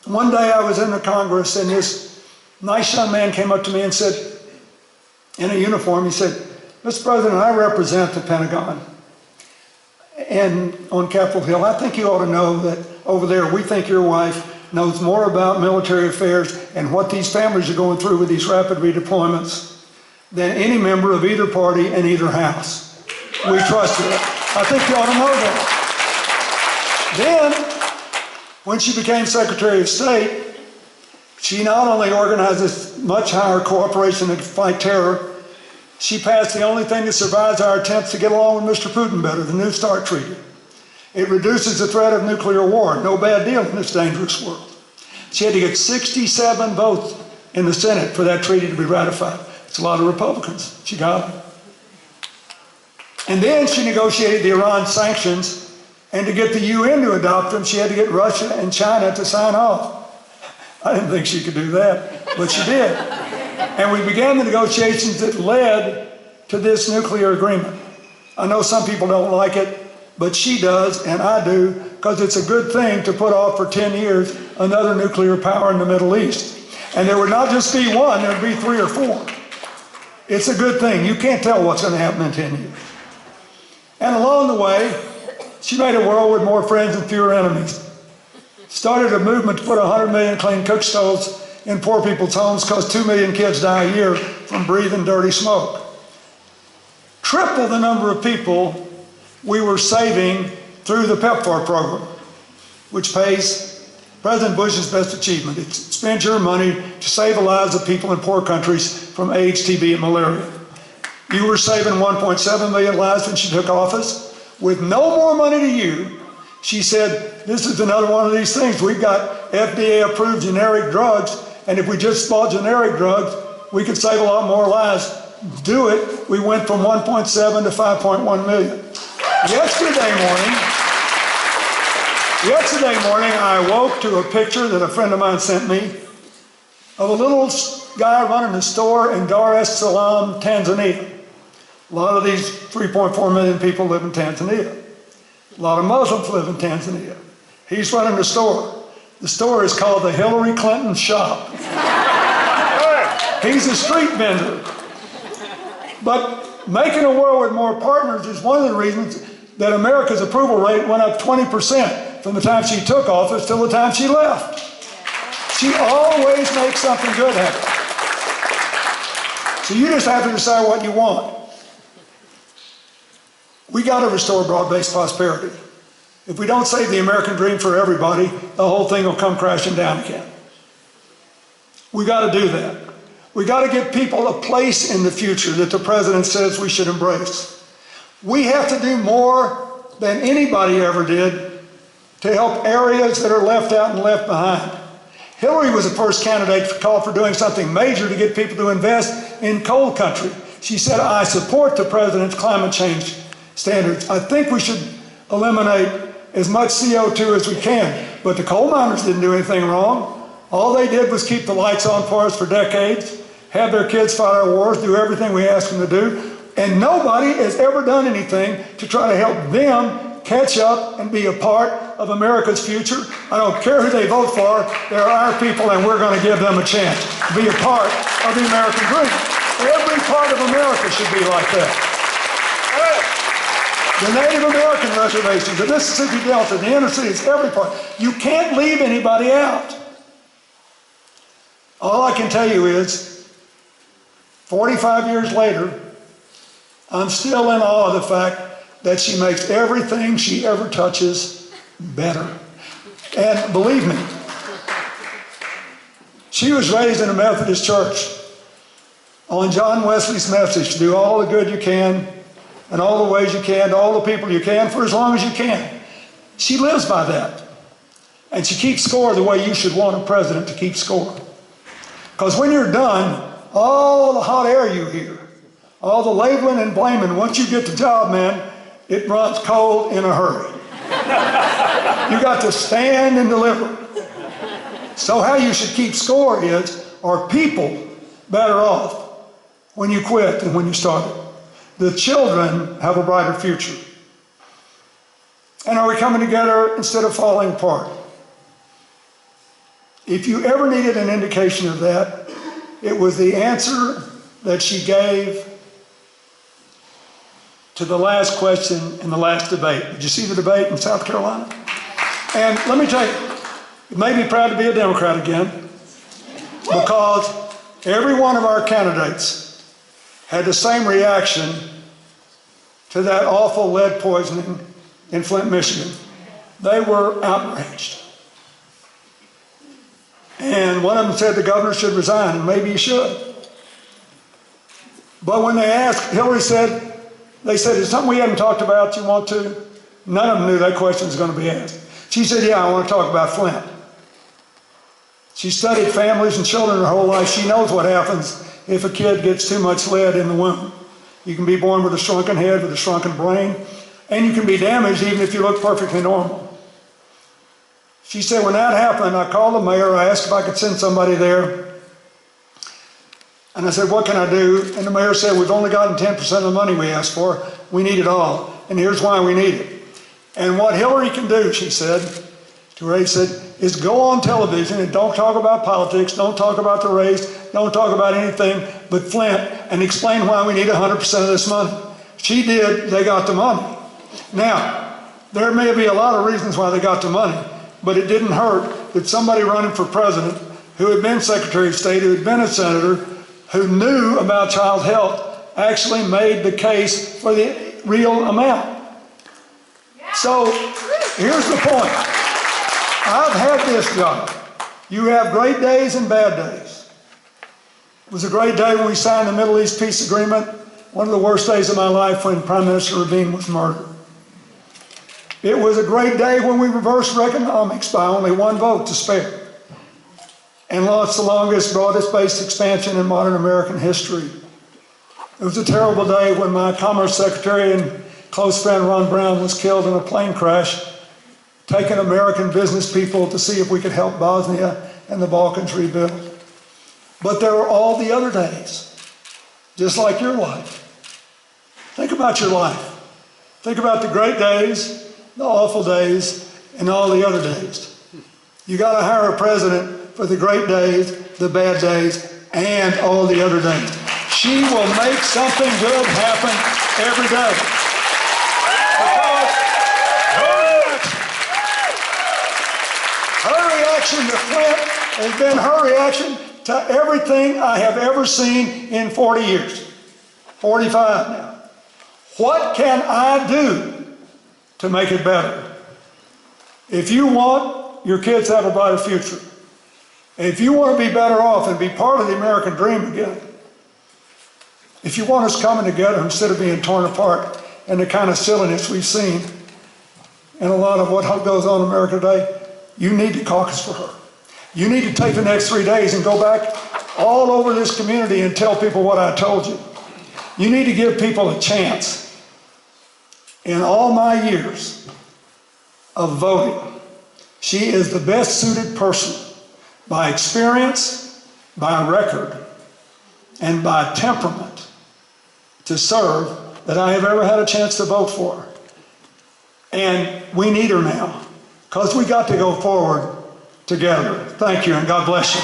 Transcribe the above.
One day I was in the Congress, and this nice young man came up to me and said, in a uniform, he said, "Mr. President, I represent the Pentagon and on Capitol Hill. I think you ought to know that over there, we think your wife knows more about military affairs and what these families are going through with these rapid redeployments than any member of either party in either house. We trust her. I think you ought to know that." Then, when she became Secretary of State, she not only organizes much higher cooperation to fight terror, she passed the only thing that survives our attempts to get along with Mr. Putin better, the New START Treaty. It reduces the threat of nuclear war. No bad deal in this dangerous world. She had to get 67 votes in the Senate for that treaty to be ratified. It's a lot of Republicans. She got them. And then she negotiated the Iran sanctions, and to get the UN to adopt them, she had to get Russia and China to sign off. I didn't think she could do that, but she did. And we began the negotiations that led to this nuclear agreement. I know some people don't like it, but she does, and I do, because it's a good thing to put off for 10 years another nuclear power in the Middle East. And there would not just be one, there would be 3 or 4. It's a good thing. You can't tell what's going to happen in 10 years. And along the way, she made a world with more friends and fewer enemies. Started a movement to put 100 million clean cook stoves in poor people's homes because 2 million kids die a year from breathing dirty smoke. Triple the number of people we were saving through the PEPFAR program, which pays President Bush's best achievement. It spends your money to save the lives of people in poor countries from AIDS, TB, and malaria. You were saving 1.7 million lives when she took office. With no more money to you, she said, this is another one of these things. We've got FDA-approved generic drugs, and if we just bought generic drugs, we could save a lot more lives. Do it. We went from 1.7 to 5.1 million. Yesterday morning, I woke to a picture that a friend of mine sent me of a little guy running a store in Dar es Salaam, Tanzania. A lot of these 3.4 million people live in Tanzania. A lot of Muslims live in Tanzania. He's running a store. The store is called the Hillary Clinton Shop. He's a street vendor. But making a world with more partners is one of the reasons that America's approval rate went up 20% from the time she took office till the time she left. She always makes something good happen. So you just have to decide what you want. We got to restore broad-based prosperity. If we don't save the American dream for everybody, the whole thing will come crashing down again. We got to do that. We got to give people a place in the future that the president says we should embrace. We have to do more than anybody ever did to help areas that are left out and left behind. Hillary was the first candidate to call for doing something major to get people to invest in coal country. She said, I support the president's climate change standards. I think we should eliminate as much CO2 as we can. But the coal miners didn't do anything wrong. All they did was keep the lights on for us for decades, have their kids fight our wars, do everything we asked them to do. And nobody has ever done anything to try to help them catch up and be a part of America's future. I don't care who they vote for, they're our people and we're going to give them a chance to be a part of the American dream. Every part of America should be like that. The Native American reservations, the Mississippi Delta, the inner cities, every part. You can't leave anybody out. All I can tell you is, 45 years later, I'm still in awe of the fact that she makes everything she ever touches better. And believe me, she was raised in a Methodist church on John Wesley's message, do all the good you can, and all the ways you can, to all the people you can, for as long as you can. She lives by that. And she keeps score the way you should want a president to keep score. Because when you're done, all the hot air you hear, all the labeling and blaming, once you get the job, man, it runs cold in a hurry. You got to stand and deliver. So how you should keep score is, are people better off when you quit than when you started? The children have a brighter future. And are we coming together instead of falling apart? if you ever needed an indication of that, it was the answer that she gave to the last question in the last debate. Did you see the debate in South Carolina? And let me tell you, it made me proud to be a Democrat again, because every one of our candidates had the same reaction to that awful lead poisoning in Flint, Michigan. They were outraged. And one of them said the governor should resign, and maybe he should. But when they asked, Hillary said, they said, is something we haven't talked about you want to? None of them knew that question was going to be asked. She said, yeah, I want to talk about Flint. She studied families and children her whole life. She knows what happens if a kid gets too much lead in the womb. You can be born with a shrunken head, with a shrunken brain, and you can be damaged even if you look perfectly normal. She said, when that happened, I called the mayor, I asked if I could send somebody there. And I said, what can I do? And the mayor said, we've only gotten 10% of the money we asked for. We need it all. And here's why we need it. And what Hillary can do, she said, to Ray said, is go on television and don't talk about politics, don't talk about the race, don't talk about anything but Flint, and explain why we need 100% of this money. She did, they got the money. Now, there may be a lot of reasons why they got the money, but it didn't hurt that somebody running for president who had been Secretary of State, who had been a senator, who knew about child health, actually made the case for the real amount. So here's the point. I've had this job. You have great days and bad days. It was a great day when we signed the Middle East Peace Agreement. One of the worst days of my life when Prime Minister Rabin was murdered. It was a great day when we reversed Reaganomics by only one vote to spare and launched the longest, broadest-based expansion in modern American history. It was a terrible day when my Commerce Secretary and close friend Ron Brown was killed in a plane crash, taking American business people to see if we could help Bosnia and the Balkans rebuild. But there are all the other days, just like your life. Think about your life. Think about the great days, the awful days, and all the other days. You got to hire a president for the great days, the bad days, and all the other days. She will make something good happen every day. Because her reaction to Flint has been her reaction to everything I have ever seen in 40 years. 45 now. What can I do to make it better? If you want your kids to have a brighter future, if you want to be better off and be part of the American dream again, if you want us coming together instead of being torn apart and the kind of silliness we've seen in a lot of what goes on in America today, you need to caucus for her. You need to take the next 3 days and go back all over this community and tell people what I told you. You need to give people a chance. In all my years of voting, she is the best suited person by experience, by record, and by temperament to serve that I have ever had a chance to vote for. And we need her now, because we got to go forward together. Thank you, and God bless you.